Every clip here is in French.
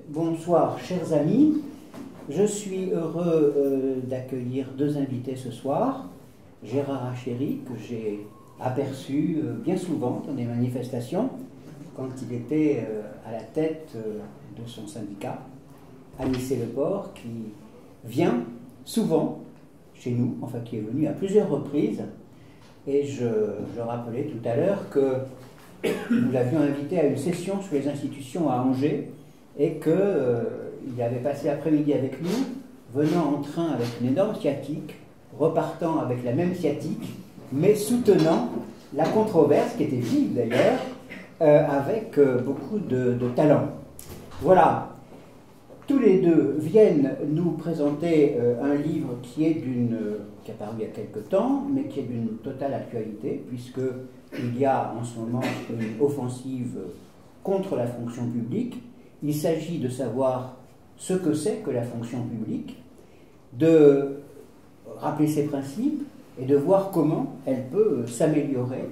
Bonsoir, chers amis. Je suis heureux d'accueillir deux invités ce soir. Gérard Hachéry, que j'ai aperçu bien souvent dans des manifestations, quand il était à la tête de son syndicat, Anissé-le-Port, qui vient souvent chez nous, enfin qui est venu à plusieurs reprises. Et je rappelais tout à l'heure que nous l'avions invité à une session sur les institutions à Angers et qu'il avait passé l'après-midi avec nous, venant en train avec une énorme sciatique, repartant avec la même sciatique, mais soutenant la controverse, qui était vive d'ailleurs, avec beaucoup de talent. Voilà. Tous les deux viennent nous présenter un livre qui a paru il y a quelque temps, mais qui est d'une totale actualité, puisqu'il y a en ce moment une offensive contre la fonction publique. Il s'agit de savoir ce que c'est que la fonction publique, de rappeler ses principes et de voir comment elle peut s'améliorer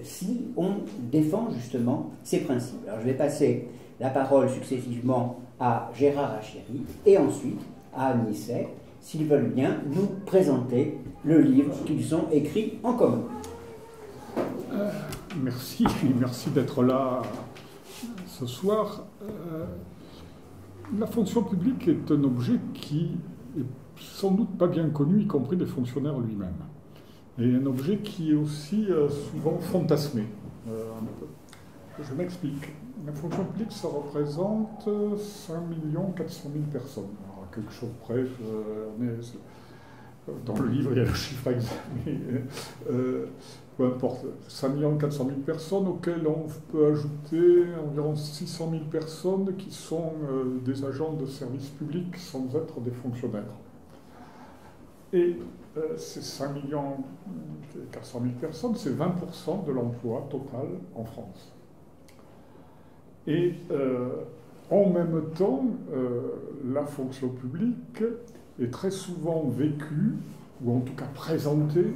si on défend justement ces principes. Alors je vais passer la parole successivement à Gérard Hachéry et ensuite à Anissé, s'ils veulent bien nous présenter le livre qu'ils ont écrit en commun. Merci d'être là ce soir. La fonction publique est un objet qui est sans doute pas bien connu, y compris des fonctionnaires lui-même. Et un objet qui est aussi souvent fantasmé. Je m'explique. La fonction publique, ça représente 5 400 000 personnes. Alors, à quelque chose près, dans le livre, il y a le chiffre exact, mais peu importe. 5 400 000 personnes auxquelles on peut ajouter environ 600 000 personnes qui sont des agents de service public sans être des fonctionnaires. Et ces 5 400 000 personnes, c'est 20% de l'emploi total en France. Et en même temps, la fonction publique est très souvent vécue, ou en tout cas présentée,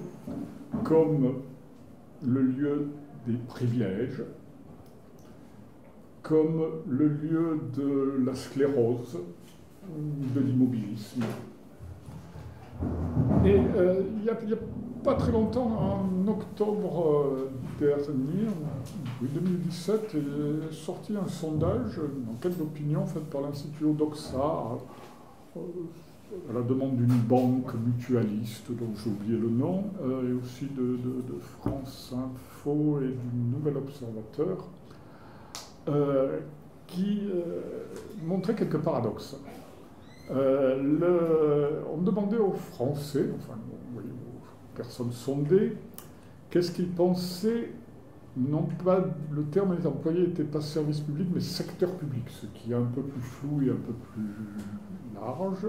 comme le lieu des privilèges, comme le lieu de la sclérose, de l'immobilisme. Et il n'y a pas très longtemps, en octobre dernier, 2017, est sorti un sondage, une enquête d'opinion faite par l'Institut Odoxa, à la demande d'une banque mutualiste dont j'ai oublié le nom, et aussi de France Info et du Nouvel Observateur, qui montrait quelques paradoxes. On demandait aux Français, enfin aux personnes sondées, qu'est-ce qu'ils pensaient, non pas, le terme des employés n'était pas service public, mais secteur public, ce qui est un peu plus flou et un peu plus large,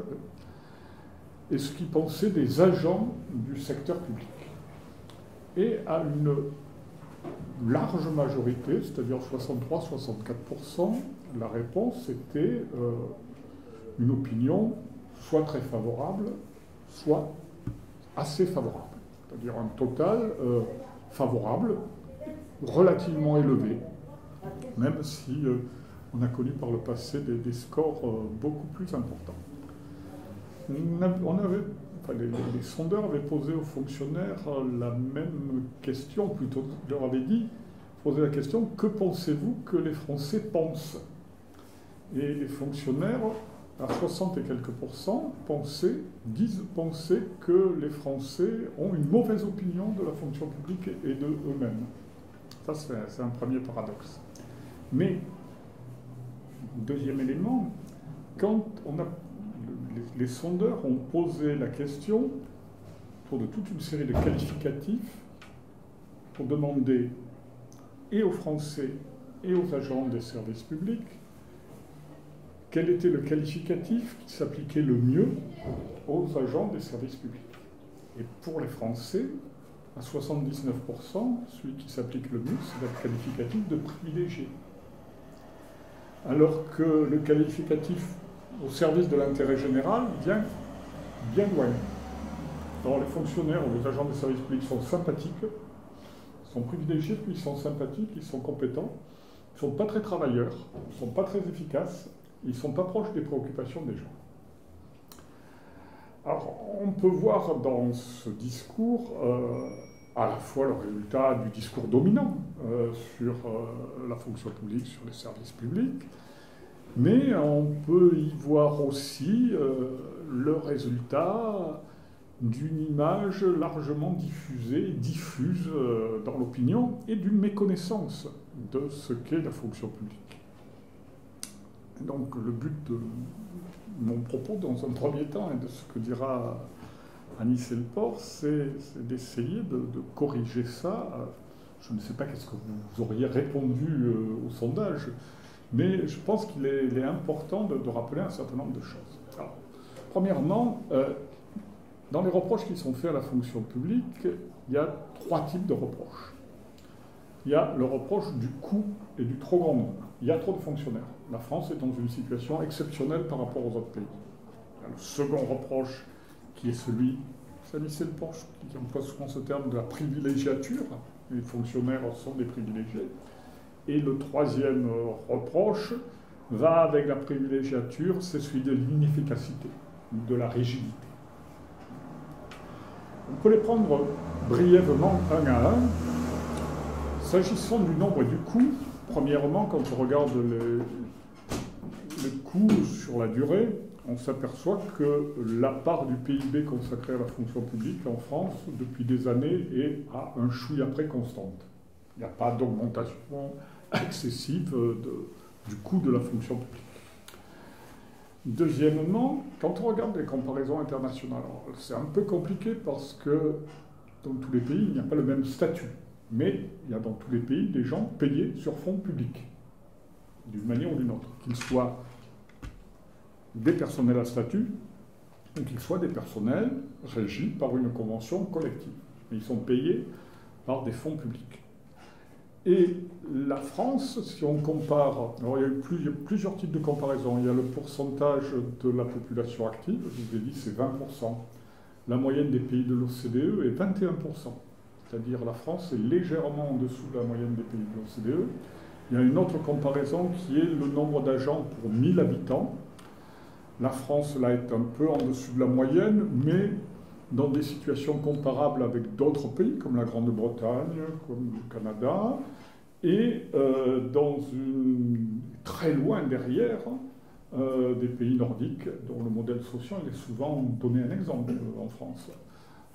et ce qu'ils pensaient des agents du secteur public. Et à une large majorité, c'est-à-dire 63-64%, la réponse était une opinion soit très favorable, soit assez favorable. C'est-à-dire un total favorable, relativement élevé, même si on a connu par le passé des scores beaucoup plus importants. Les sondeurs avaient posé aux fonctionnaires la même question, plutôt leur avaient dit, posé la question, que pensez-vous que les Français pensent? Et les fonctionnaires, à 60 et quelques pourcents, disent penser que les Français ont une mauvaise opinion de la fonction publique et de eux-mêmes. Ça, c'est un premier paradoxe. Mais, deuxième élément, quand les sondeurs ont posé la question autour de toute une série de qualificatifs pour demander et aux Français et aux agents des services publics quel était le qualificatif qui s'appliquait le mieux aux agents des services publics. Et pour les Français, à 79%, celui qui s'applique le mieux, c'est le qualificatif de privilégié. Alors que le qualificatif au service de l'intérêt général vient bien loin. Alors les fonctionnaires ou les agents des services publics sont sympathiques, sont privilégiés, puis ils sont sympathiques, ils sont compétents. Ils ne sont pas très travailleurs, ils ne sont pas très efficaces, ils ne sont pas proches des préoccupations des gens. Alors, on peut voir dans ce discours à la fois le résultat du discours dominant sur la fonction publique, sur les services publics, mais on peut y voir aussi le résultat d'une image largement diffuse dans l'opinion et d'une méconnaissance de ce qu'est la fonction publique. Donc le but de mon propos dans un premier temps et de ce que dira Anis Elpor, c'est d'essayer de corriger ça. Je ne sais pas qu'est-ce que vous auriez répondu au sondage, mais je pense qu'il est important de rappeler un certain nombre de choses. Alors, premièrement, dans les reproches qui sont faits à la fonction publique, il y a 3 types de reproches. Il y a le reproche du coût et du trop grand nombre. Il y a trop de fonctionnaires. La France est dans une situation exceptionnelle par rapport aux autres pays. Il y a le second reproche qui est celui, c'est Anis Elpor qui emploie souvent ce terme de la privilégiature. Les fonctionnaires sont des privilégiés. Et le troisième reproche va avec la privilégiature, c'est celui de l'inefficacité, de la rigidité. On peut les prendre brièvement un à un. S'agissant du nombre et du coût, premièrement, quand on regarde le coût sur la durée, on s'aperçoit que la part du PIB consacrée à la fonction publique en France, depuis des années, est à un chouïa près constante. Il n'y a pas d'augmentation excessive du coût de la fonction publique. Deuxièmement, quand on regarde les comparaisons internationales, c'est un peu compliqué parce que dans tous les pays, il n'y a pas le même statut. Mais il y a dans tous les pays des gens payés sur fonds publics, d'une manière ou d'une autre, qu'ils soient des personnels à statut ou qu'ils soient des personnels régis par une convention collective. Ils sont payés par des fonds publics. Et la France, si on compare, alors il y a plusieurs types de comparaisons. Il y a le pourcentage de la population active, je vous ai dit c'est 20%. La moyenne des pays de l'OCDE est 21%. C'est-à-dire la France est légèrement en dessous de la moyenne des pays de l'OCDE. Il y a une autre comparaison qui est le nombre d'agents pour 1000 habitants. La France, là, est un peu en dessous de la moyenne, mais dans des situations comparables avec d'autres pays, comme la Grande-Bretagne, comme le Canada, et très loin derrière des pays nordiques, dont le modèle social est souvent donné un exemple en France.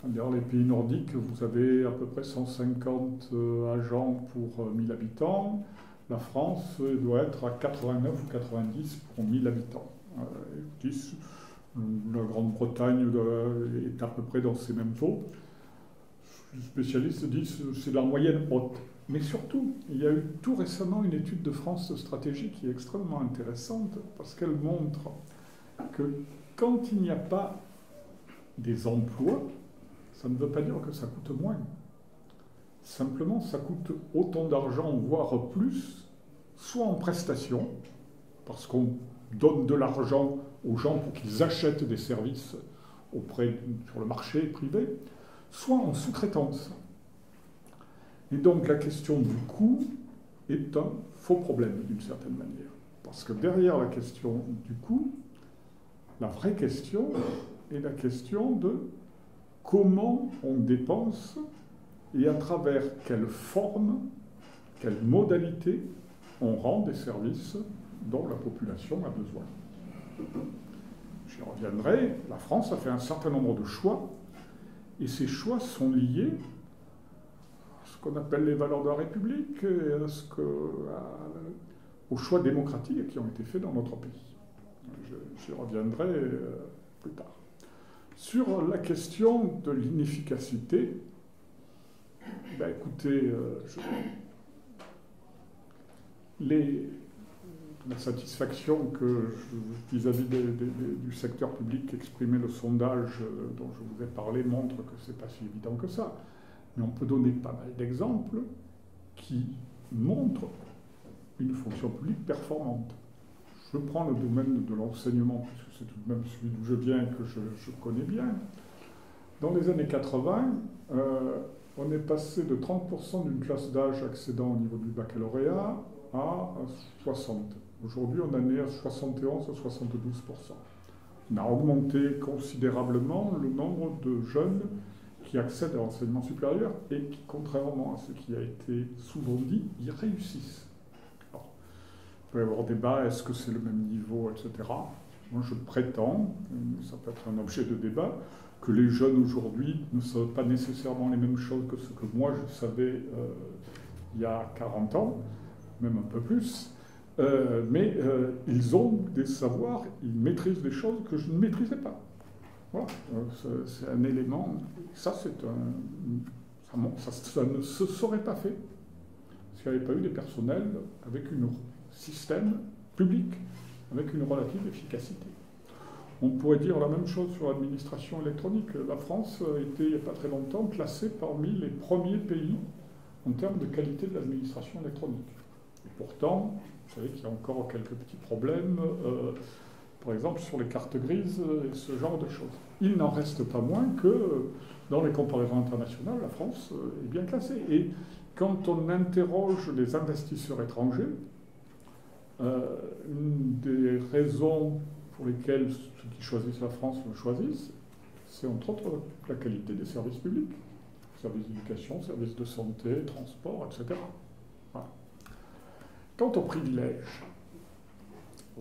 D'ailleurs, les pays nordiques, vous avez à peu près 150 agents pour 1000 habitants. La France doit être à 89 ou 90 pour 1000 habitants. La Grande-Bretagne est à peu près dans ces mêmes eaux. Les spécialistes disent que c'est la moyenne haute. Mais surtout, il y a eu tout récemment une étude de France Stratégie qui est extrêmement intéressante parce qu'elle montre que quand il n'y a pas des emplois, ça ne veut pas dire que ça coûte moins. Simplement, ça coûte autant d'argent, voire plus, soit en prestations, parce qu'on donne de l'argent aux gens pour qu'ils achètent des services sur le marché privé, soit en sous-traitance. Et donc la question du coût est un faux problème, d'une certaine manière. Parce que derrière la question du coût, la vraie question est la question de comment on dépense et à travers quelle forme, quelle modalité on rend des services dont la population a besoin. J'y reviendrai, la France a fait un certain nombre de choix, et ces choix sont liés à ce qu'on appelle les valeurs de la République et aux choix démocratiques qui ont été faits dans notre pays. J'y reviendrai plus tard. Sur la question de l'inefficacité, écoutez, la satisfaction que vis-à-vis du secteur public qu'exprimait le sondage dont je vous ai parlé montre que ce n'est pas si évident que ça. Mais on peut donner pas mal d'exemples qui montrent une fonction publique performante. Je prends le domaine de l'enseignement, puisque c'est tout de même celui d'où je viens, que je connais bien. Dans les années 80, on est passé de 30% d'une classe d'âge accédant au niveau du baccalauréat à 60. Aujourd'hui, on en est à 71 à 72%. On a augmenté considérablement le nombre de jeunes qui accèdent à l'enseignement supérieur et qui, contrairement à ce qui a été souvent dit, y réussissent. Alors, il peut y avoir débat, est-ce que c'est le même niveau, etc. Moi, je prétends, ça peut être un objet de débat, que les jeunes aujourd'hui ne savent pas nécessairement les mêmes choses que ce que moi je savais il y a 40 ans, même un peu plus. Mais ils ont des savoirs, ils maîtrisent des choses que je ne maîtrisais pas. Voilà, c'est un élément, ça ne se serait pas fait s'il n'y avait pas eu des personnels avec un système public, avec une relative efficacité. On pourrait dire la même chose sur l'administration électronique. La France a été, il n'y a pas très longtemps, classée parmi les premiers pays en termes de qualité de l'administration électronique. Et pourtant, vous savez qu'il y a encore quelques petits problèmes, par exemple sur les cartes grises et ce genre de choses. Il n'en reste pas moins que dans les comparaisons internationales, la France est bien classée. Et quand on interroge les investisseurs étrangers, une des raisons pour lesquelles ceux qui choisissent la France le choisissent, c'est entre autres la qualité des services publics, services d'éducation, services de santé, transport, etc. Voilà. Quant aux privilèges,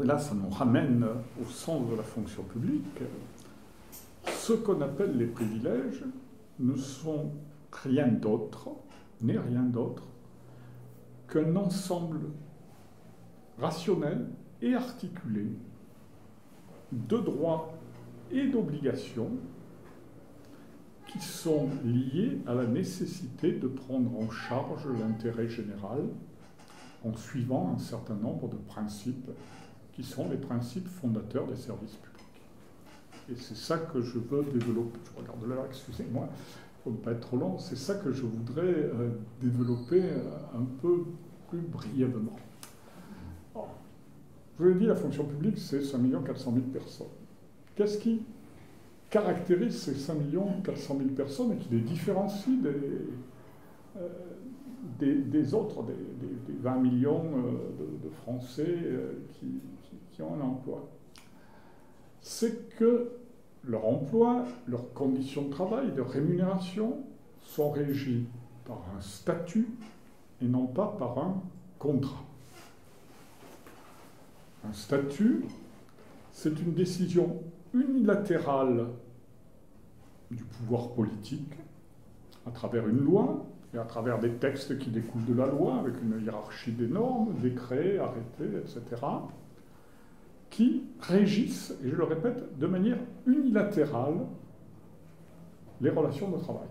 et là ça nous ramène au sens de la fonction publique, ce qu'on appelle les privilèges ne sont rien d'autre, n'est rien d'autre qu'un ensemble rationnel et articulé de droits et d'obligations qui sont liés à la nécessité de prendre en charge l'intérêt général en suivant un certain nombre de principes qui sont les principes fondateurs des services publics. Et c'est ça que je veux développer. Je regarde l'heure, excusez-moi, pour ne pas être trop long. C'est ça que je voudrais développer un peu plus brièvement. Alors, je vous l'ai dit, la fonction publique, c'est 5 400 000 personnes. Qu'est-ce qui caractérise ces 5 400 000 personnes et qui les différencie des autres, des 20 millions de Français qui ont un emploi? C'est que leur emploi, leurs conditions de travail, de rémunération sont régies par un statut et non pas par un contrat. Un statut, c'est une décision unilatérale du pouvoir politique à travers une loi et à travers des textes qui découlent de la loi avec une hiérarchie des normes, décrets, arrêtés, etc., qui régissent, et je le répète, de manière unilatérale les relations de travail.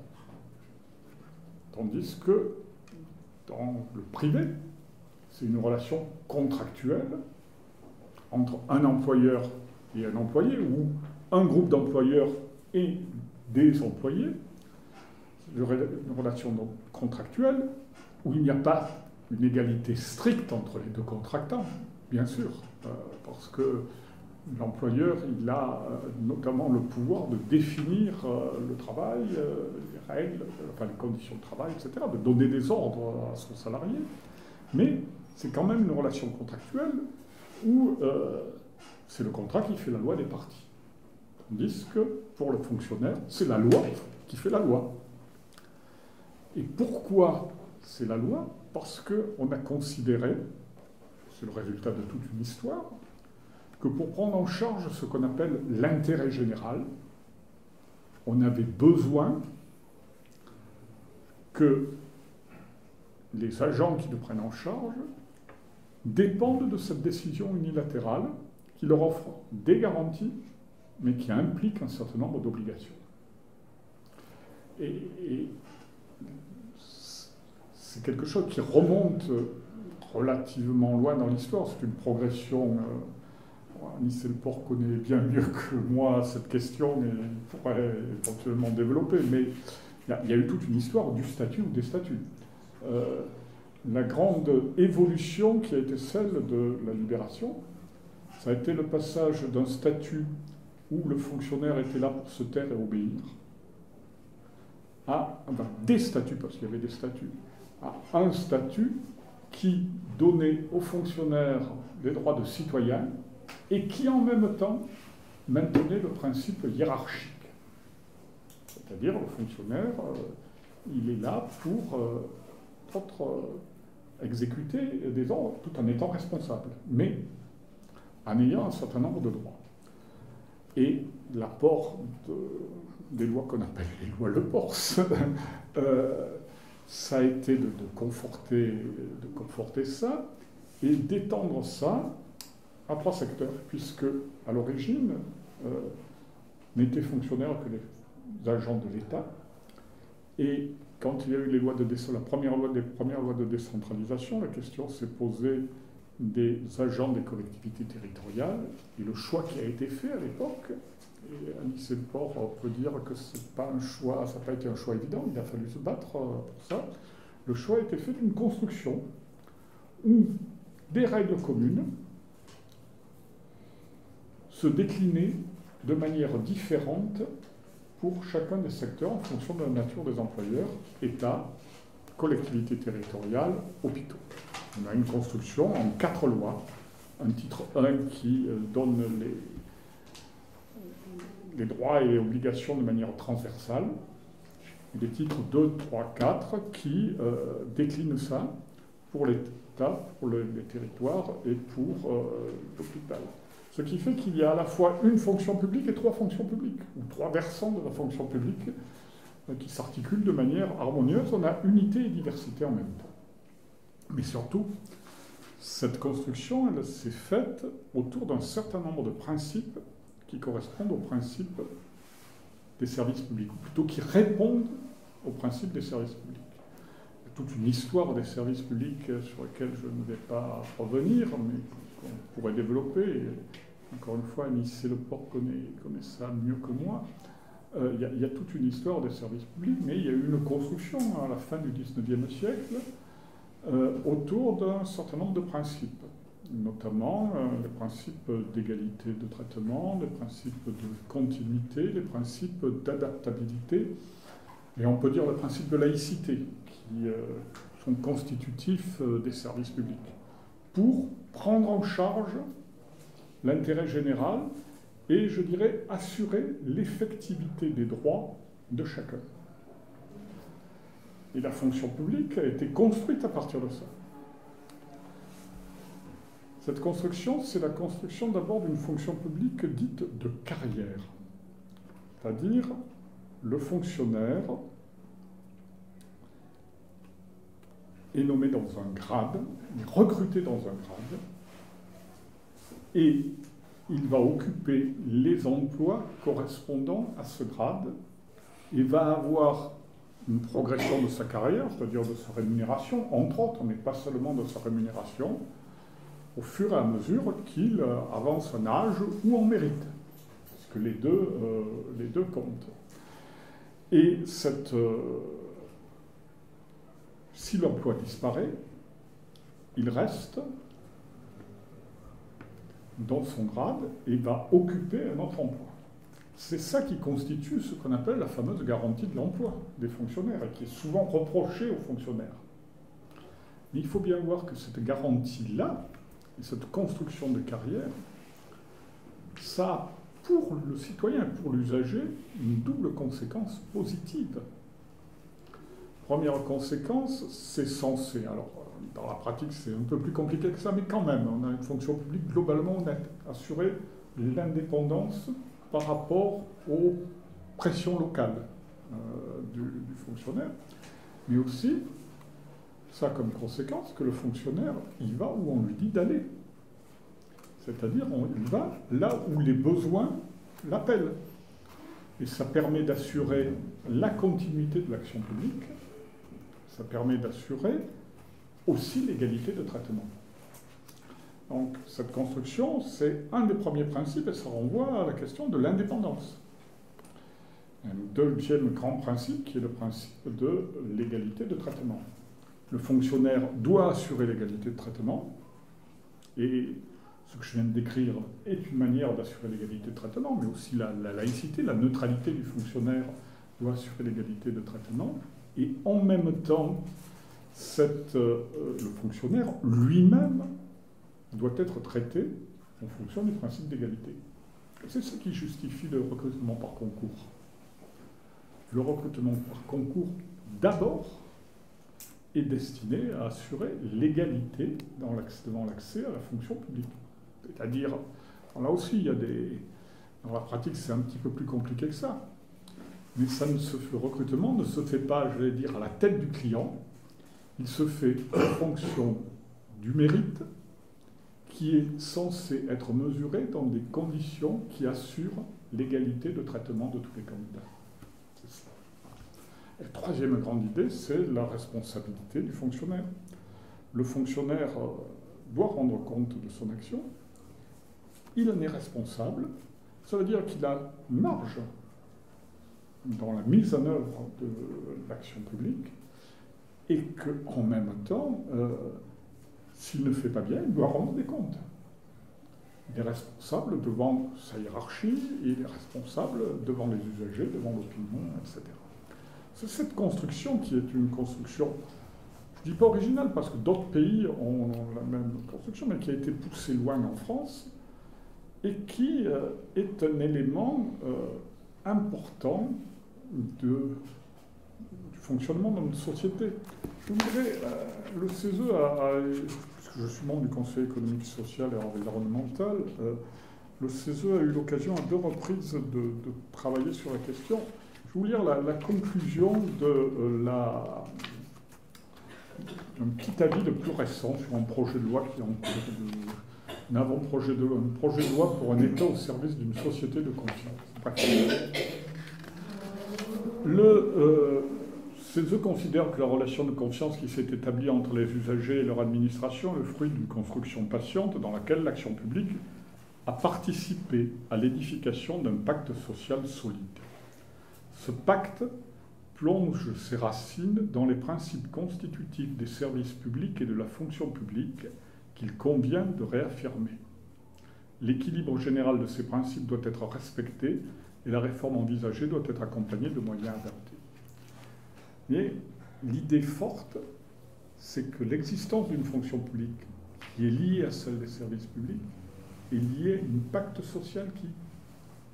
Tandis que dans le privé, c'est une relation contractuelle entre un employeur et un employé, ou un groupe d'employeurs et des employés, une relation donc contractuelle, où il n'y a pas une égalité stricte entre les deux contractants, bien sûr, parce que l'employeur, il a notamment le pouvoir de définir le travail, les règles, enfin les conditions de travail, etc., de donner des ordres à son salarié, mais c'est quand même une relation contractuelle où c'est le contrat qui fait la loi des parties. Tandis que pour le fonctionnaire, c'est la loi qui fait la loi. Et pourquoi c'est la loi? Parce qu'on a considéré, c'est le résultat de toute une histoire, que pour prendre en charge ce qu'on appelle l'intérêt général, on avait besoin que les agents qui le prennent en charge dépendent de cette décision unilatérale qui leur offre des garanties, mais qui implique un certain nombre d'obligations. Et c'est quelque chose qui remonte relativement loin dans l'histoire. C'est une progression. Nice-le-Port connaît bien mieux que moi cette question et pourrait éventuellement développer, mais il y a eu toute une histoire du statut ou des statuts. La grande évolution qui a été celle de la libération, ça a été le passage d'un statut où le fonctionnaire était là pour se taire et obéir, à des statuts, parce qu'il y avait des statuts, à un statut qui donnait aux fonctionnaires des droits de citoyens et qui en même temps maintenait le principe hiérarchique. C'est-à-dire le fonctionnaire, il est là pour exécuter des ordres tout en étant responsable, mais en ayant un certain nombre de droits. Et l'apport des lois qu'on appelle les lois Le Pors, ça a été de conforter ça et d'étendre ça à 3 secteurs, puisque à l'origine, n'étaient fonctionnaires que les agents de l'État. Et quand il y a eu la première loi de décentralisation, la question s'est posée des agents des collectivités territoriales, et le choix qui a été fait à l'époque, et Anicet Le Pors peut dire que c'est pas un choix, ça n'a pas été un choix évident, il a fallu se battre pour ça. Le choix a été fait d'une construction où des règles communes se déclinaient de manière différente pour chacun des secteurs en fonction de la nature des employeurs, État, collectivités territoriales, hôpitaux. On a une construction en 4 lois, un titre 1 qui donne les droits et les obligations de manière transversale, et des titres 2, 3, 4 qui déclinent ça pour l'État, pour les territoires et pour l'hôpital. Ce qui fait qu'il y a à la fois une fonction publique et 3 fonctions publiques, ou 3 versants de la fonction publique qui s'articulent de manière harmonieuse. On a unité et diversité en même temps. Mais surtout, cette construction, elle s'est faite autour d'un certain nombre de principes qui correspondent aux principes des services publics, ou plutôt qui répondent aux principes des services publics. Il y a toute une histoire des services publics sur laquelle je ne vais pas revenir, mais qu'on pourrait développer. Et encore une fois, Anicet Le Pors connaît ça mieux que moi. Il y a toute une histoire des services publics, mais il y a eu une construction à la fin du XIXe siècle autour d'un certain nombre de principes, notamment les principes d'égalité de traitement, les principes de continuité, les principes d'adaptabilité, et on peut dire le principe de laïcité, qui sont constitutifs des services publics, pour prendre en charge l'intérêt général et, je dirais, assurer l'effectivité des droits de chacun. Et la fonction publique a été construite à partir de ça. Cette construction, c'est la construction d'abord d'une fonction publique dite de carrière. C'est-à-dire, le fonctionnaire est nommé dans un grade, il est recruté dans un grade, et il va occuper les emplois correspondant à ce grade et va avoir une progression de sa carrière, c'est-à-dire de sa rémunération, entre autres, mais pas seulement de sa rémunération, au fur et à mesure qu'il avance en âge ou en mérite, parce que les deux comptent. Et si l'emploi disparaît, il reste dans son grade et va occuper un autre emploi. C'est ça qui constitue ce qu'on appelle la fameuse garantie de l'emploi des fonctionnaires, et qui est souvent reprochée aux fonctionnaires. Mais il faut bien voir que cette garantie-là, et cette construction de carrière, ça a pour le citoyen, pour l'usager, une double conséquence positive. Première conséquence, c'est censé, alors dans la pratique c'est un peu plus compliqué que ça, mais quand même, on a une fonction publique globalement honnête, assurer l'indépendance par rapport aux pressions locales du fonctionnaire, mais aussi, ça a comme conséquence que le fonctionnaire, il va où on lui dit d'aller. C'est-à-dire, il va là où les besoins l'appellent. Et ça permet d'assurer la continuité de l'action publique, ça permet d'assurer aussi l'égalité de traitement. Donc, cette construction, c'est un des premiers principes, et ça renvoie à la question de l'indépendance. Un deuxième grand principe, qui est le principe de l'égalité de traitement. Le fonctionnaire doit assurer l'égalité de traitement, et ce que je viens de décrire est une manière d'assurer l'égalité de traitement, mais aussi la laïcité, la neutralité du fonctionnaire doit assurer l'égalité de traitement, et en même temps, le fonctionnaire lui-même doit être traité en fonction des principes d'égalité. C'est ce qui justifie le recrutement par concours. Le recrutement par concours, d'abord, est destiné à assurer l'égalité devant l'accès à la fonction publique. C'est-à-dire, là aussi, dans la pratique, c'est un petit peu plus compliqué que ça. Mais le recrutement ne se fait pas, je vais dire, à la tête du client. Il se fait en fonction du mérite qui est censé être mesuré dans des conditions qui assurent l'égalité de traitement de tous les candidats. C'est ça. Et la troisième grande idée, c'est la responsabilité du fonctionnaire. Le fonctionnaire doit rendre compte de son action. Il en est responsable. Ça veut dire qu'il a une marge dans la mise en œuvre de l'action publique et qu'en même temps, s'il ne fait pas bien, il doit rendre des comptes. Il est responsable devant sa hiérarchie, il est responsable devant les usagers, devant l'opinion, etc. C'est cette construction qui est une construction, je ne dis pas originale, parce que d'autres pays ont la même construction, mais qui a été poussée loin en France, et qui est un élément important du fonctionnement de notre société. Je vous dirais, le CESE puisque je suis membre du Conseil économique, social et environnemental, le CESE a eu l'occasion à 2 reprises de travailler sur la question. Je vais vous lire la conclusion d'un petit avis le plus récent sur un projet de loi qui est en cours projet de loi pour un État au service d'une société de confiance. Le CESE considère que la relation de confiance qui s'est établie entre les usagers et leur administration est le fruit d'une construction patiente dans laquelle l'action publique a participé à l'édification d'un pacte social solide. Ce pacte plonge ses racines dans les principes constitutifs des services publics et de la fonction publique qu'il convient de réaffirmer. L'équilibre général de ces principes doit être respecté et la réforme envisagée doit être accompagnée de moyens adaptés. Mais l'idée forte, c'est que l'existence d'une fonction publique qui est liée à celle des services publics est liée à un pacte social qui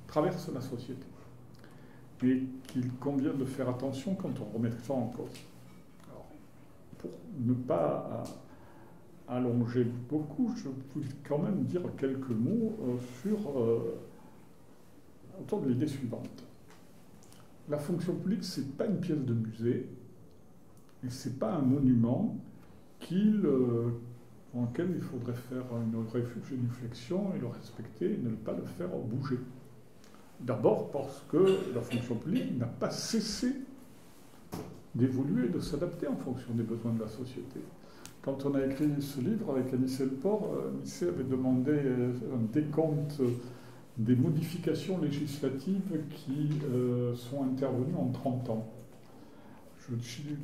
traverse la société. Et qu'il convient de faire attention quand on remet ça en cause. Alors, pour ne pas allonger beaucoup, je voulais quand même dire quelques mots autour de l'idée suivante. La fonction publique, ce n'est pas une pièce de musée, et ce n'est pas un monument dans lequel il faudrait faire une réflexion et le respecter et ne pas le faire bouger. D'abord parce que la fonction publique n'a pas cessé d'évoluer et de s'adapter en fonction des besoins de la société. Quand on a écrit ce livre avec Anicet Leport, Anicet avait demandé un décompte des modifications législatives qui sont intervenues en 30 ans. Je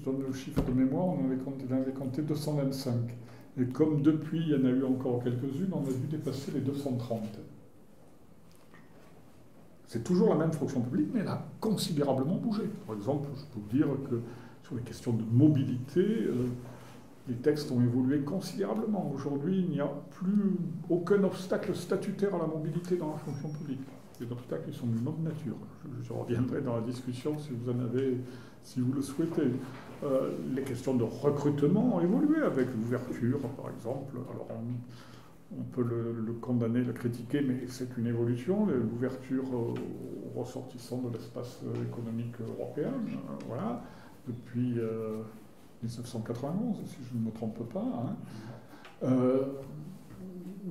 donne le chiffre de mémoire, on avait compté 225. Et comme depuis, il y en a eu encore quelques-unes, on a dû dépasser les 230. C'est toujours la même fonction publique, mais elle a considérablement bougé. Par exemple, je peux vous dire que sur les questions de mobilité, les textes ont évolué considérablement. Aujourd'hui, il n'y a plus aucun obstacle statutaire à la mobilité dans la fonction publique. Les obstacles ils sont d'une autre nature. Je reviendrai dans la discussion si vous le souhaitez. Les questions de recrutement ont évolué avec l'ouverture, par exemple. Alors, on peut le condamner, le critiquer, mais c'est une évolution, l'ouverture aux ressortissants de l'espace économique européen, voilà, depuis 1991, si je ne me trompe pas.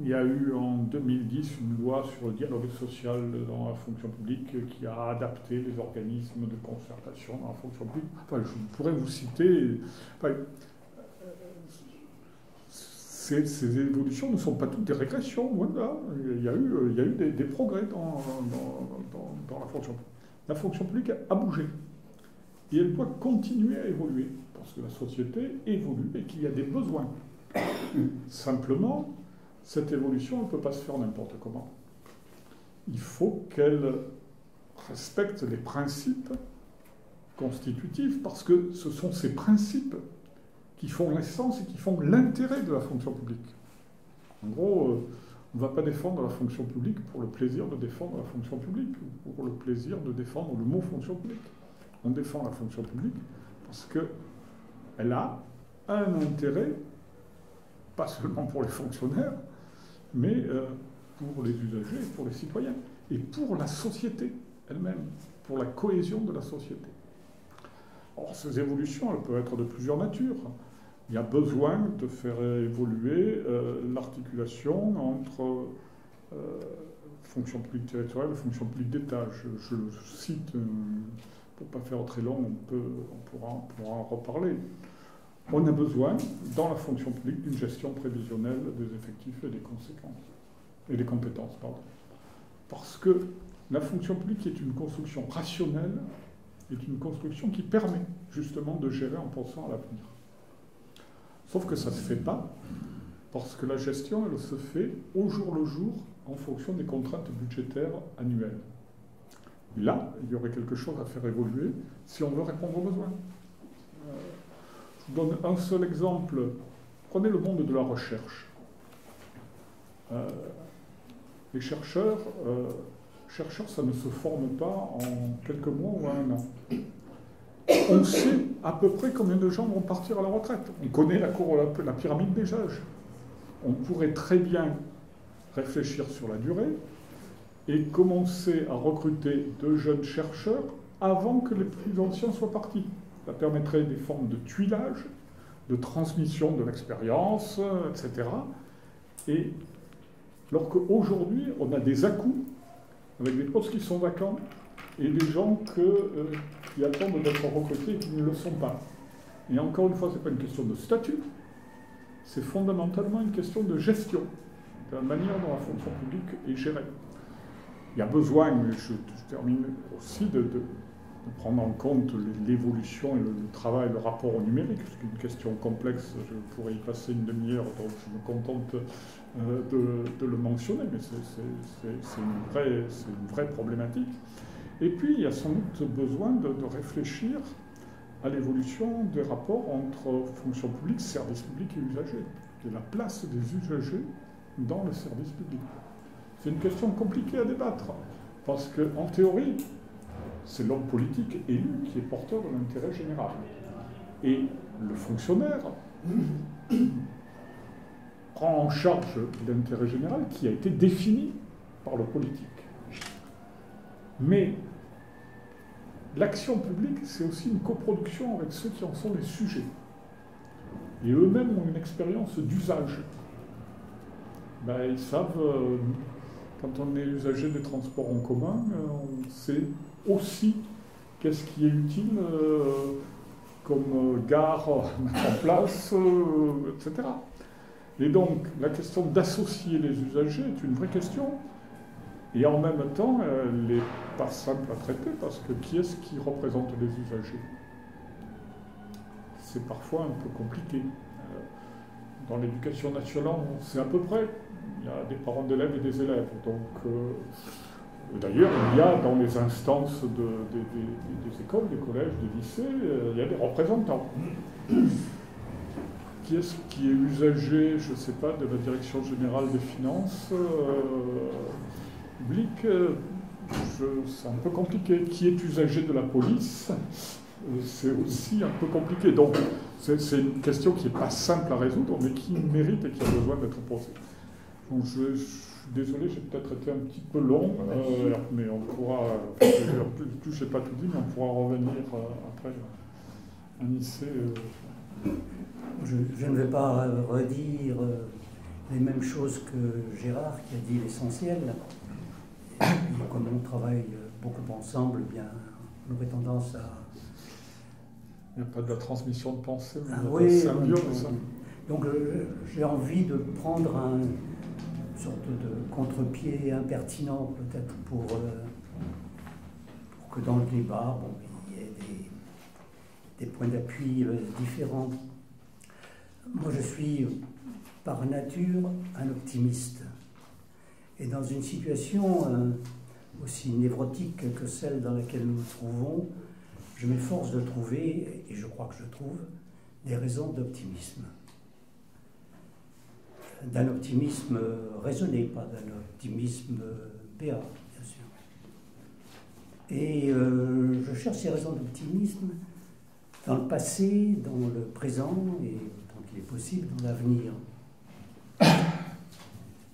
Il y a eu en 2010 une loi sur le dialogue social dans la fonction publique qui a adapté les organismes de concertation dans la fonction publique. Enfin, je pourrais vous citer... Ces évolutions ne sont pas toutes des régressions, voilà. Il y a eu des progrès dans la fonction publique. La fonction publique a bougé. Et elle doit continuer à évoluer, parce que la société évolue et qu'il y a des besoins. Simplement, cette évolution ne peut pas se faire n'importe comment. Il faut qu'elle respecte les principes constitutifs, parce que ce sont ces principes qui font l'essence et qui font l'intérêt de la fonction publique. En gros, on ne va pas défendre la fonction publique pour le plaisir de défendre la fonction publique, ou pour le plaisir de défendre le mot fonction publique. On défend la fonction publique parce qu'elle a un intérêt, pas seulement pour les fonctionnaires, mais pour les usagers, pour les citoyens, et pour la société elle-même, pour la cohésion de la société. Or, ces évolutions, elles peuvent être de plusieurs natures. Il y a besoin de faire évoluer l'articulation entre fonction publique territoriale et fonction publique d'État. Je le cite, pour ne pas faire très long, on pourra en reparler. On a besoin, dans la fonction publique, d'une gestion prévisionnelle des effectifs et des conséquences, et des compétences, pardon. Parce que la fonction publique est une construction rationnelle, est une construction qui permet justement de gérer en pensant à l'avenir. Sauf que ça ne se fait pas, parce que la gestion, elle se fait au jour le jour, en fonction des contraintes budgétaires annuelles. Et là, il y aurait quelque chose à faire évoluer si on veut répondre aux besoins. Je vous donne un seul exemple. Prenez le monde de la recherche. Les chercheurs, ça ne se forme pas en quelques mois ou un an. On sait à peu près combien de gens vont partir à la retraite. On connaît la pyramide des âges. On pourrait très bien réfléchir sur la durée et commencer à recruter de jeunes chercheurs avant que les plus anciens soient partis. Ça permettrait des formes de tuilage, de transmission de l'expérience, etc. Et alors qu'aujourd'hui, on a des à-coups avec des postes qui sont vacants et des gens qui attendent d'être recrutés et qui ne le sont pas. Et encore une fois, ce n'est pas une question de statut, c'est fondamentalement une question de gestion, de la manière dont la fonction publique est gérée. Il y a besoin, mais je termine aussi, de prendre en compte l'évolution et le travail, le rapport au numérique. C'est une question complexe, je pourrais y passer une demi-heure, donc je me contente de le mentionner, mais c'est une vraie problématique. Et puis, il y a sans doute besoin de réfléchir à l'évolution des rapports entre fonction publique, service public et usagers, et la place des usagers dans le service public. C'est une question compliquée à débattre, parce qu'en théorie, c'est l'homme politique élu qui est porteur de l'intérêt général. Et le fonctionnaire prend en charge l'intérêt général qui a été défini par le politique. Mais l'action publique, c'est aussi une coproduction avec ceux qui en sont les sujets. Et eux-mêmes ont une expérience d'usage. Ils savent, quand on est usager des transports en commun, on sait aussi qu'est-ce qui est utile comme gare à mettre en place, etc. Et donc, la question d'associer les usagers est une vraie question. Et en même temps, elle n'est pas simple à traiter, parce que qui est-ce qui représente les usagers? C'est parfois un peu compliqué. Dans l'éducation nationale, on sait à peu près. Il y a des parents d'élèves et des élèves. Donc, d'ailleurs, il y a dans les instances des écoles, des collèges, des lycées, il y a des représentants. Qui est-ce qui est usager, je ne sais pas, de la Direction générale des finances publiques, c'est un peu compliqué. Qui est usager de la police, c'est aussi un peu compliqué. Donc, c'est une question qui n'est pas simple à résoudre, mais qui mérite et qui a besoin d'être posée. Donc, je suis désolé, j'ai peut-être été un petit peu long, mais on pourra, je n'ai pas tout dit, mais on pourra revenir après. Anicet. Je ne vais pas redire les mêmes choses que Gérard, qui a dit l'essentiel. Comme on travaille beaucoup ensemble, bien, on aurait tendance à... Il n'y a pas de la transmission de pensée, mais oui, c'est un symbiose. Donc j'ai envie de prendre une sorte de contre-pied impertinent, peut-être, pour que dans le débat, il y ait des points d'appui différents. Moi, je suis par nature un optimiste. Et dans une situation aussi névrotique que celle dans laquelle nous nous trouvons, je m'efforce de trouver, et je crois que je trouve, des raisons d'optimisme. D'un optimisme raisonné, pas d'un optimisme béat, bien sûr. Et je cherche ces raisons d'optimisme dans le passé, dans le présent et, tant qu'il est possible, dans l'avenir.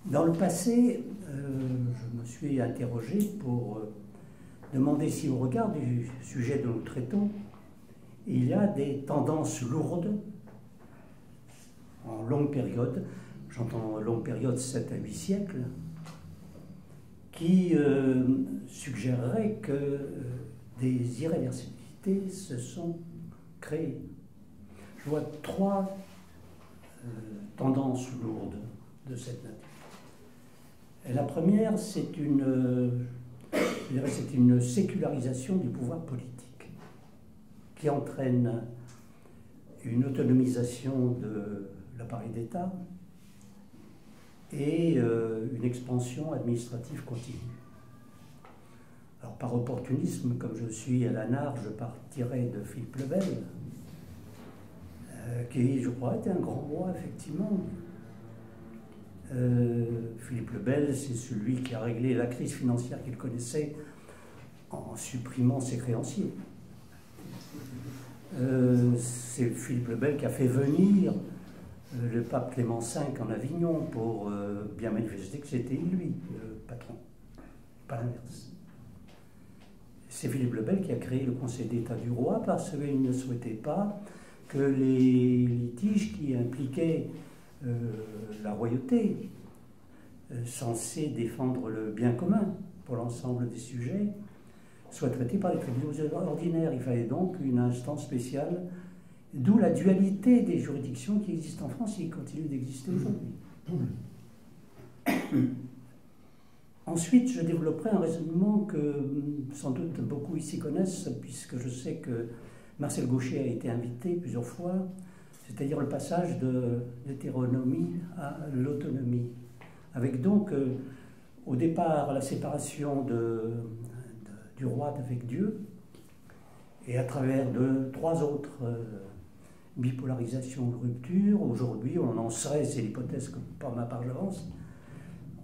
Dans le passé, je me suis interrogé pour demander si, au regard du sujet dont nous traitons, il y a des tendances lourdes en longue période, j'entends longue période 7 à 8 siècles, qui suggéreraient que des irréversibilités se sont créées. Je vois 3 tendances lourdes de cette nature. Et la première, c'est une sécularisation du pouvoir politique qui entraîne une autonomisation de l'appareil d'État et une expansion administrative continue. Alors, par opportunisme, comme je suis à la nare, je partirai de Philippe le Bel, qui, je crois, était un grand roi, effectivement. Philippe le Bel, c'est celui qui a réglé la crise financière qu'il connaissait en supprimant ses créanciers. C'est Philippe le Bel qui a fait venir le pape Clément V en Avignon pour bien manifester que c'était lui, le patron, pas l'inverse. C'est Philippe le Bel qui a créé le Conseil d'État du roi parce qu'il ne souhaitait pas que les litiges qui impliquaient la royauté, censée défendre le bien commun pour l'ensemble des sujets, soient traités par les tribunaux ordinaires. Il fallait donc une instance spéciale, d'où la dualité des juridictions qui existent en France et qui continuent d'exister aujourd'hui. Ensuite, je développerai un raisonnement que sans doute beaucoup ici connaissent, puisque je sais que Marcel Gauchet a été invité plusieurs fois, c'est-à-dire le passage de l'hétéronomie à l'autonomie, avec donc au départ la séparation du roi d'avec Dieu, et à travers 3 autres bipolarisations de rupture. Aujourd'hui, on en serait, c'est l'hypothèse que par ma part j'avance,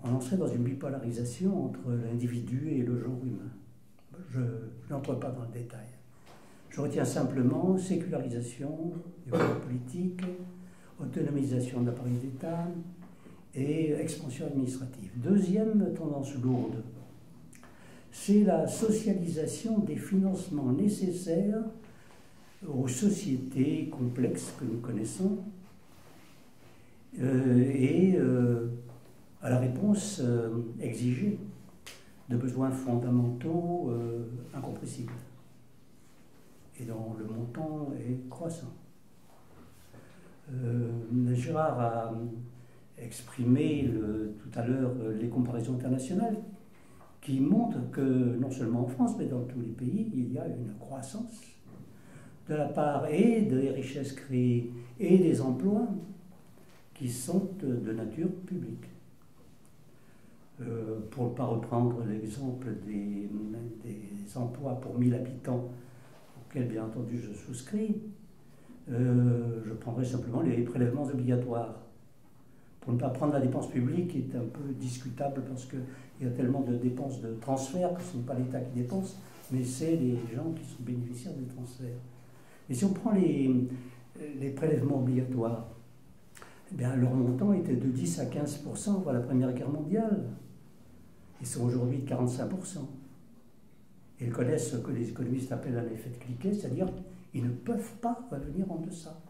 on en serait dans une bipolarisation entre l'individu et le genre humain. Je n'entre pas dans le détail. Je retiens simplement sécularisation du pouvoir politique, autonomisation de l'appareil d'État et expansion administrative. Deuxième tendance lourde, c'est la socialisation des financements nécessaires aux sociétés complexes que nous connaissons et à la réponse exigée de besoins fondamentaux incompressibles et dont le montant est croissant. Gérard a exprimé tout à l'heure les comparaisons internationales qui montrent que non seulement en France, mais dans tous les pays, il y a une croissance de la part et des richesses créées et des emplois qui sont de nature publique. Pour ne pas reprendre l'exemple des emplois pour 1000 habitants, auxquels bien entendu je souscris, je prendrai simplement les prélèvements obligatoires. Pour ne pas prendre la dépense publique, qui est un peu discutable parce qu'il y a tellement de dépenses de transfert que ce n'est pas l'État qui dépense, mais c'est les gens qui sont bénéficiaires des transferts. Et si on prend les prélèvements obligatoires, eh bien, leur montant était de 10 à 15% avant la Première Guerre mondiale. Ils sont aujourd'hui de 45%. Ils connaissent ce que les économistes appellent un effet de cliquet, c'est-à-dire qu'ils ne peuvent pas revenir en deçà.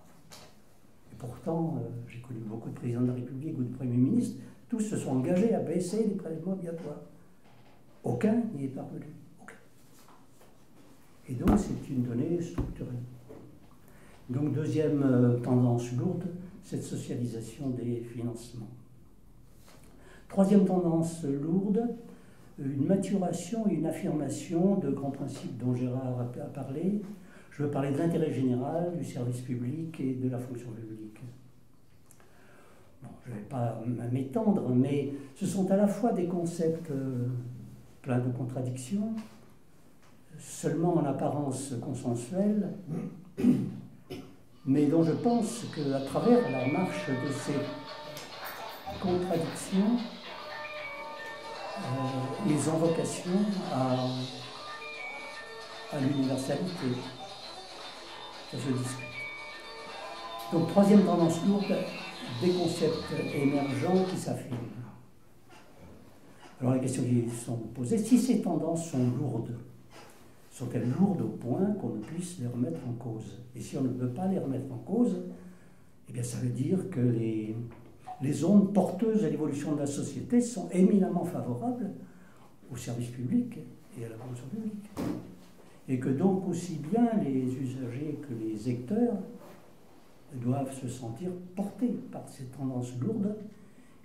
Et pourtant, j'ai connu beaucoup de présidents de la République ou de premiers ministres, tous se sont engagés à baisser les prélèvements obligatoires. Aucun n'y est parvenu. Aucun. Et donc, c'est une donnée structurelle. Donc, deuxième tendance lourde, cette socialisation des financements. Troisième tendance lourde, une maturation et une affirmation de grands principes dont Gérard a parlé. Je veux parler de l'intérêt général, du service public et de la fonction publique. Bon, je ne vais pas m'étendre, mais ce sont à la fois des concepts pleins de contradictions, seulement en apparence consensuels, mais dont je pense qu'à travers la marche de ces contradictions, ils ont vocation à l'universalité. Ça se discute. Donc, troisième tendance lourde, des concepts émergents qui s'affirment. Alors, les questions qui sont posées, si ces tendances sont lourdes, sont-elles lourdes au point qu'on ne puisse les remettre en cause? Et si on ne peut pas les remettre en cause, eh bien, ça veut dire que les ondes porteuses à l'évolution de la société sont éminemment favorables au service public et à la fonction publique. Et que donc aussi bien les usagers que les acteurs doivent se sentir portés par ces tendances lourdes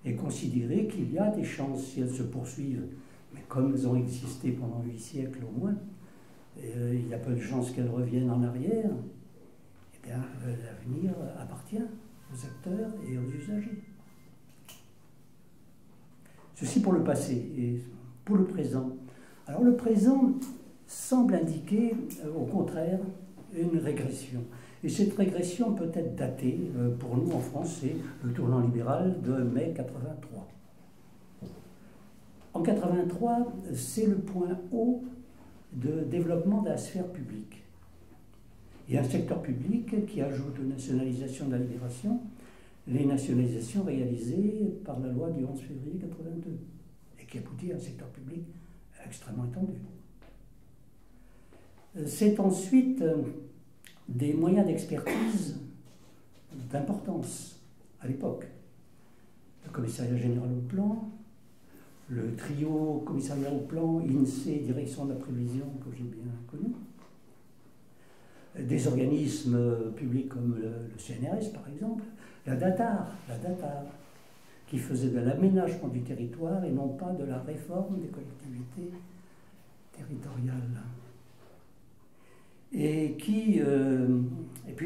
et considérer qu'il y a des chances, si elles se poursuivent, mais comme elles ont existé pendant 8 siècles au moins, il y a peu de chances qu'elles reviennent en arrière. Eh bien, l'avenir appartient aux acteurs et aux usagers. Ceci pour le passé et pour le présent. Alors le présent semble indiquer, au contraire, une régression. Et cette régression peut être datée, pour nous en France, c'est le tournant libéral de mai 83. En 83, c'est le point haut de développement de la sphère publique. Il y a un secteur public qui ajoute aux nationalisations de la libération les nationalisations réalisées par la loi du 11 février 82 et qui aboutit à un secteur public extrêmement étendu. C'est ensuite des moyens d'expertise d'importance à l'époque. Le commissariat général au plan, le trio commissariat au plan, INSEE, direction de la prévision que j'ai bien connu, des organismes publics comme le CNRS par exemple, la DATAR, qui faisait de l'aménagement du territoire et non pas de la réforme des collectivités territoriales. Et puis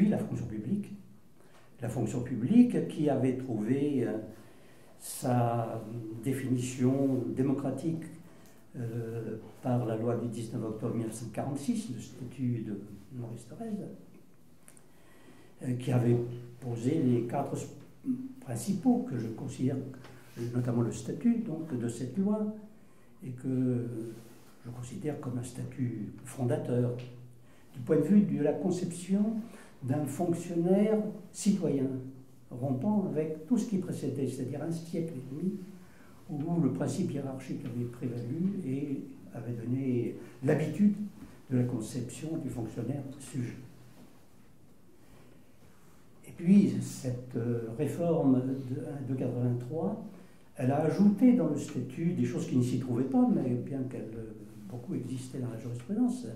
la fonction publique qui avait trouvé sa définition démocratique par la loi du 19 octobre 1946, le statut de Maurice Thorez, qui avait posé les cadres principaux que je considère, notamment le statut donc, de cette loi, et que je considère comme un statut fondateur, du point de vue de la conception d'un fonctionnaire citoyen, rompant avec tout ce qui précédait, c'est-à-dire un siècle et demi, où le principe hiérarchique avait prévalu et avait donné l'habitude de la conception du fonctionnaire sujet. Et puis, cette réforme de 83, elle a ajouté dans le statut des choses qui ne s'y trouvaient pas, mais bien qu'elles beaucoup existaient dans la jurisprudence,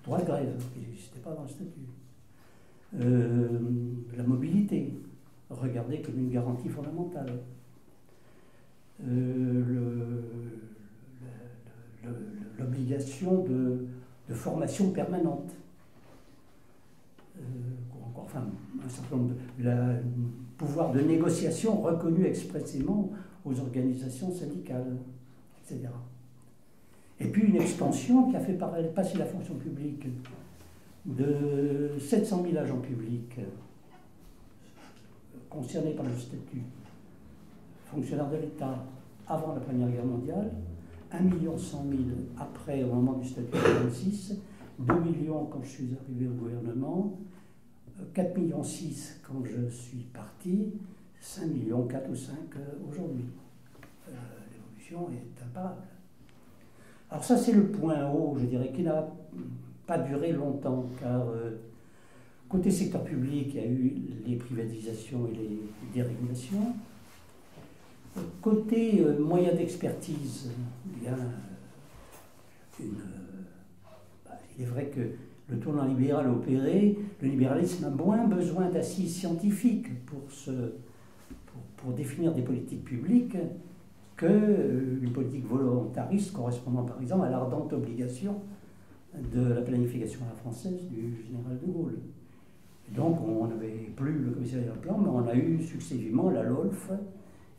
droit de grève, qui n'existait pas dans le statut. La mobilité, regardée comme une garantie fondamentale. L'obligation de formation permanente. Enfin, un certain nombre le pouvoir de négociation reconnu expressément aux organisations syndicales, etc. Et puis une expansion qui a fait passer la fonction publique de 700 000 agents publics concernés par le statut, fonctionnaires de l'État avant la Première Guerre mondiale, 1 100 000 après, au moment du statut de 1926, 2 millions quand je suis arrivé au gouvernement, 4,6 millions quand je suis parti, 5 millions, 4 ou 5 aujourd'hui. L'évolution est imparable. Alors ça, c'est le point haut, je dirais, qui n'a pas duré longtemps, car côté secteur public, il y a eu les privatisations et les dérégulations. Côté moyens d'expertise, il y a il est vrai que le tournant libéral opéré, le libéralisme a moins besoin d'assises scientifiques pour définir des politiques publiques que une politique volontariste correspondant par exemple à l'ardente obligation de la planification à la française du général de Gaulle. Et donc on n'avait plus le commissariat au plan, mais on a eu successivement la LOLF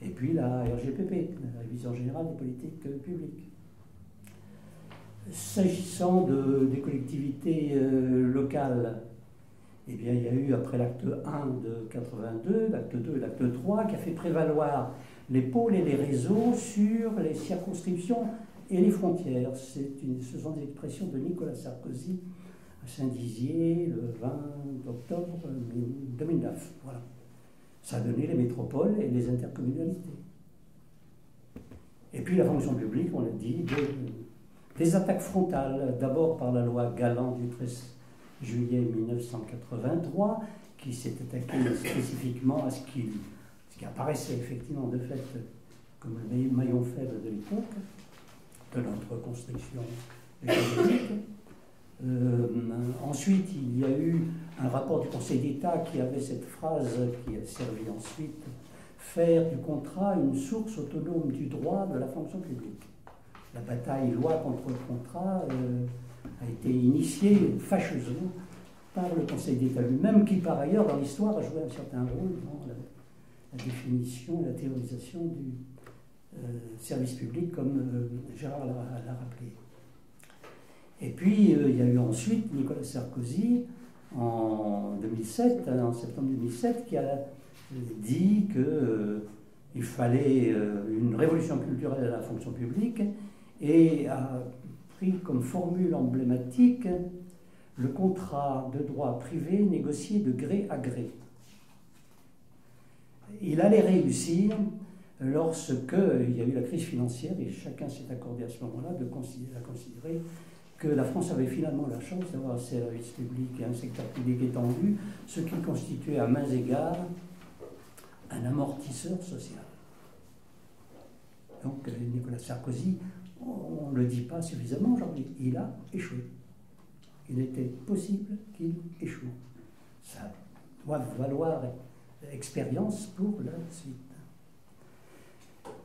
et puis la RGPP, la Révision générale des politiques publiques. S'agissant des collectivités locales, eh bien, il y a eu, après l'acte 1 de 82, l'acte 2 et l'acte 3, qui a fait prévaloir les pôles et les réseaux sur les circonscriptions et les frontières. Ce sont des expressions de Nicolas Sarkozy à Saint-Dizier le 20 octobre 2009. Voilà. Ça a donné les métropoles et les intercommunalités. Et puis la fonction publique, on l'a dit, des attaques frontales, d'abord par la loi Galland du 13 juillet 1983, qui s'est attaqué spécifiquement à ce qui apparaissait effectivement de fait comme le maillon faible de l'époque, de notre construction économique. Ensuite, il y a eu un rapport du Conseil d'État qui avait cette phrase qui a servi ensuite: faire du contrat une source autonome du droit de la fonction publique. La bataille loi contre le contrat a été initiée fâcheusement par le Conseil d'État lui-même, qui par ailleurs dans l'histoire a joué un certain rôle dans la définition et la théorisation du service public, comme Gérard l'a rappelé. Et puis il y a eu ensuite Nicolas Sarkozy en 2007, en septembre 2007, qui a dit qu'il fallait une révolution culturelle de la fonction publique, et a pris comme formule emblématique le contrat de droit privé négocié de gré à gré. Il allait réussir lorsqu'il y a eu la crise financière, et chacun s'est accordé à ce moment-là à considérer que la France avait finalement la chance d'avoir un service public et un secteur public étendu, ce qui constituait à mains égards un amortisseur social. Donc Nicolas Sarkozy, on ne le dit pas suffisamment aujourd'hui, il a échoué. Il était possible qu'il échoue. Ça doit valoir expérience pour la suite.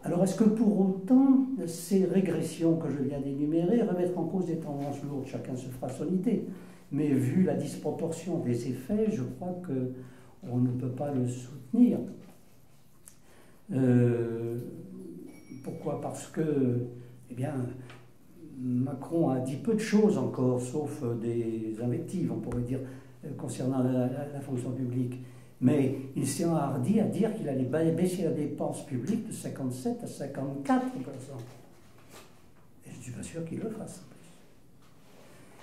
Alors, est-ce que pour autant, ces régressions que je viens d'énumérer remettent en cause des tendances lourdes? Chacun se fera son idée. Mais vu la disproportion des effets, je crois qu'on ne peut pas le soutenir. Pourquoi? Parce que, eh bien, Macron a dit peu de choses encore, sauf des invectives, on pourrait dire, concernant la fonction publique. Mais il s'est enhardi à dire qu'il allait baisser la dépense publique de 57 à 54%. Et je ne suis pas sûr qu'il le fasse.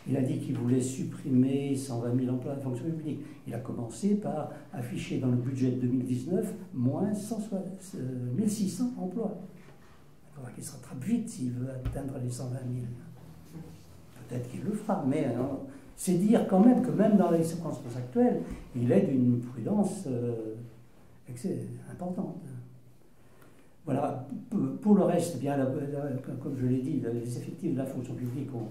Il a dit qu'il voulait supprimer 120 000 emplois de la fonction publique. Il a commencé par afficher dans le budget de 2019 moins 1600 emplois. Il faudra qu'il se rattrape vite s'il veut atteindre les 120 000. Peut-être qu'il le fera, mais c'est dire quand même que même dans les circonstances actuelles, il est d'une prudence importante. Voilà. Pour le reste, bien, comme je l'ai dit, les effectifs de la fonction publique ont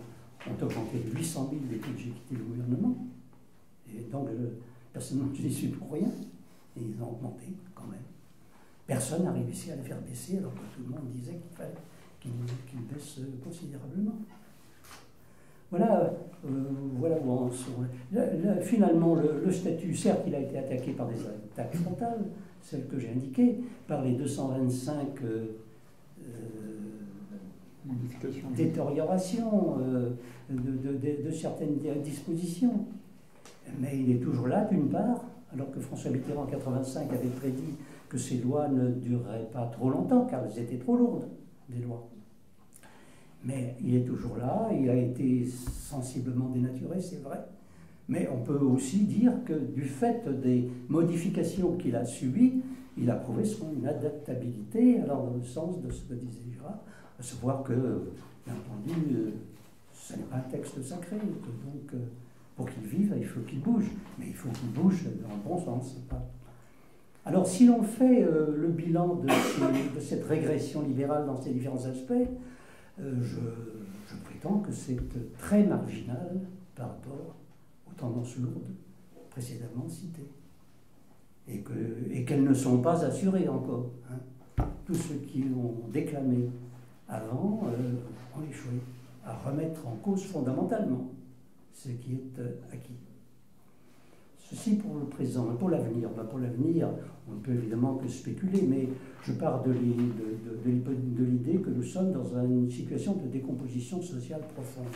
augmenté de 800 000 depuis que j'ai quitté le gouvernement. Et donc, personnellement, je n'y suis pour rien. Et ils ont augmenté quand même. Personne n'a réussi à les faire baisser, alors que tout le monde disait qu'il fallait qu'ils baissent considérablement. Voilà, voilà où on se... Finalement, le statut, certes, il a été attaqué par des attaques frontales, celles que j'ai indiquées, par les 225 détériorations de certaines dispositions. Mais il est toujours là, d'une part, alors que François Mitterrand, en 1985, avait prédit que ces lois ne dureraient pas trop longtemps, car elles étaient trop lourdes, des lois. Mais il est toujours là, il a été sensiblement dénaturé, c'est vrai. Mais on peut aussi dire que du fait des modifications qu'il a subies, il a prouvé son adaptabilité, alors dans le sens de ce que disait Gérard, à savoir que, bien entendu, ce n'est pas un texte sacré, que donc pour qu'il vive, il faut qu'il bouge. Mais il faut qu'il bouge dans le bon sens. Alors si l'on fait le bilan de cette régression libérale dans ses différents aspects, je prétends que c'est très marginal par rapport aux tendances lourdes précédemment citées. Et qu'elles ne sont pas assurées encore. Hein. Tous ceux qui ont déclamé avant ont échoué à remettre en cause fondamentalement ce qui est acquis. Ceci pour le présent. Pour l'avenir, pour l'avenir, on ne peut évidemment que spéculer, mais je pars de l'idée que nous sommes dans une situation de décomposition sociale profonde.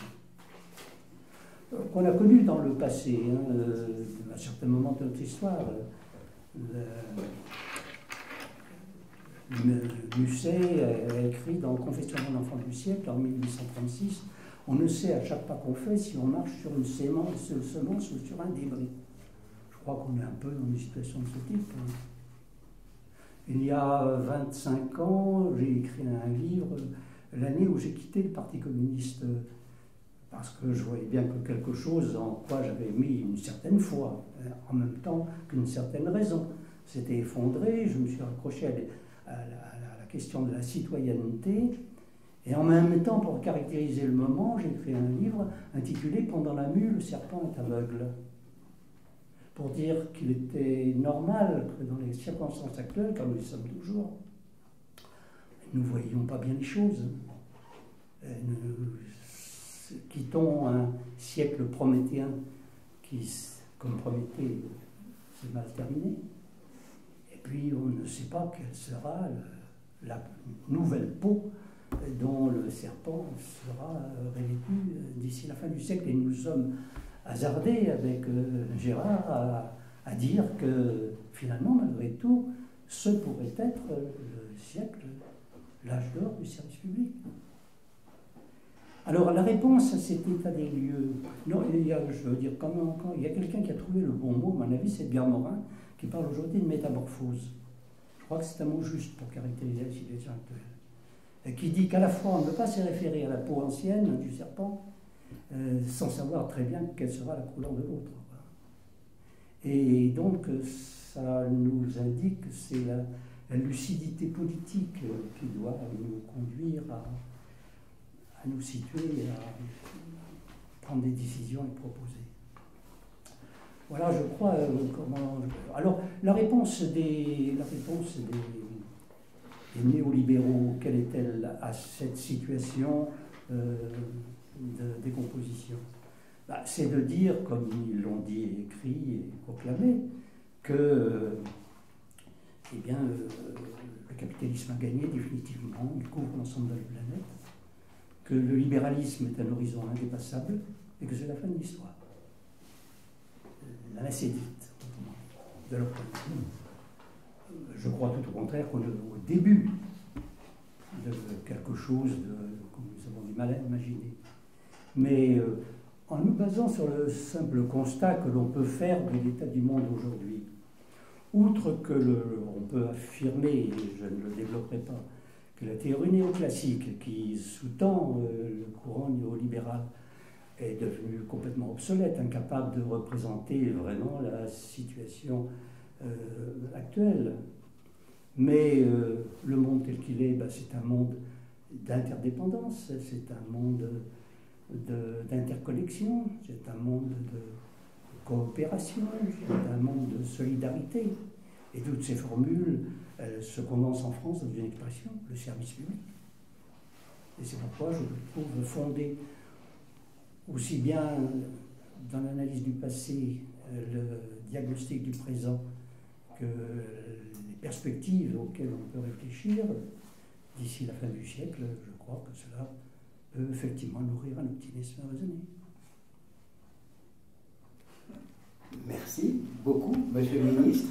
qu'on a connu dans le passé, hein, à certains moments de notre histoire. Musset a écrit dans Confession d'un enfant du siècle en 1836, on ne sait à chaque pas qu'on fait si on marche sur une semence ou sur un débris. Je crois qu'on est un peu dans une situation de ce type. Hein. Il y a 25 ans, j'ai écrit un livre, l'année où j'ai quitté le Parti communiste, parce que je voyais bien que quelque chose en quoi j'avais mis une certaine foi, en même temps qu'une certaine raison, s'était effondré. Je me suis raccroché à la question de la citoyenneté, et en même temps, pour caractériser le moment, j'ai écrit un livre intitulé « Pendant la mue, le serpent est aveugle », pour dire qu'il était normal que dans les circonstances actuelles, comme nous sommes toujours, nous ne voyions pas bien les choses. Nous quittons un siècle prométhéen qui, comme Prométhée, s'est mal terminé. Et puis on ne sait pas quelle sera la nouvelle peau dont le serpent sera revêtu d'ici la fin du siècle. Et nous sommes hasardés avec Gérard à dire que finalement, malgré tout, ce pourrait être le siècle, l'âge d'or du service public. Alors la réponse à cet état des lieux, non, je veux dire, il y a quelqu'un qui a trouvé le bon mot, à mon avis, c'est Edgar Morin, qui parle aujourd'hui de métamorphose. Je crois que c'est un mot juste pour caractériser la situation actuelle. Et qui dit qu'à la fois on ne peut pas se référer à la peau ancienne du serpent sans savoir très bien quelle sera la couleur de l'autre. Et donc ça nous indique que c'est la lucidité politique qui doit nous conduire à nous situer, à prendre des décisions et proposer. Voilà, je crois, comment... Alors, la réponse des néolibéraux, quelle est-elle à cette situation de décomposition? C'est de dire, comme ils l'ont dit, écrit et proclamé, que eh bien, le capitalisme a gagné définitivement, il couvre l'ensemble de la planète, que le libéralisme est un horizon indépassable et que c'est la fin de l'histoire. La messe est dite, de leur point de vue. Je crois tout au contraire qu'on est au début de quelque chose que nous avons du mal à imaginer. Mais en nous basant sur le simple constat que l'on peut faire de l'état du monde aujourd'hui, outre que on peut affirmer, et je ne le développerai pas, que la théorie néoclassique qui sous-tend le courant néolibéral est devenue complètement obsolète, incapable de représenter vraiment la situation actuelle. Mais le monde tel qu'il est, c'est un monde d'interdépendance, c'est un monde d'interconnexion, c'est un monde de coopération, c'est un monde de solidarité. Et toutes ces formules se condensent en France dans une expression, le service public. Et c'est pourquoi je trouve fondé aussi bien dans l'analyse du passé, le diagnostic du présent, que les perspectives auxquelles on peut réfléchir d'ici la fin du siècle. Je crois que cela peut effectivement nourrir un optimisme raisonné. Merci beaucoup, Monsieur le Ministre.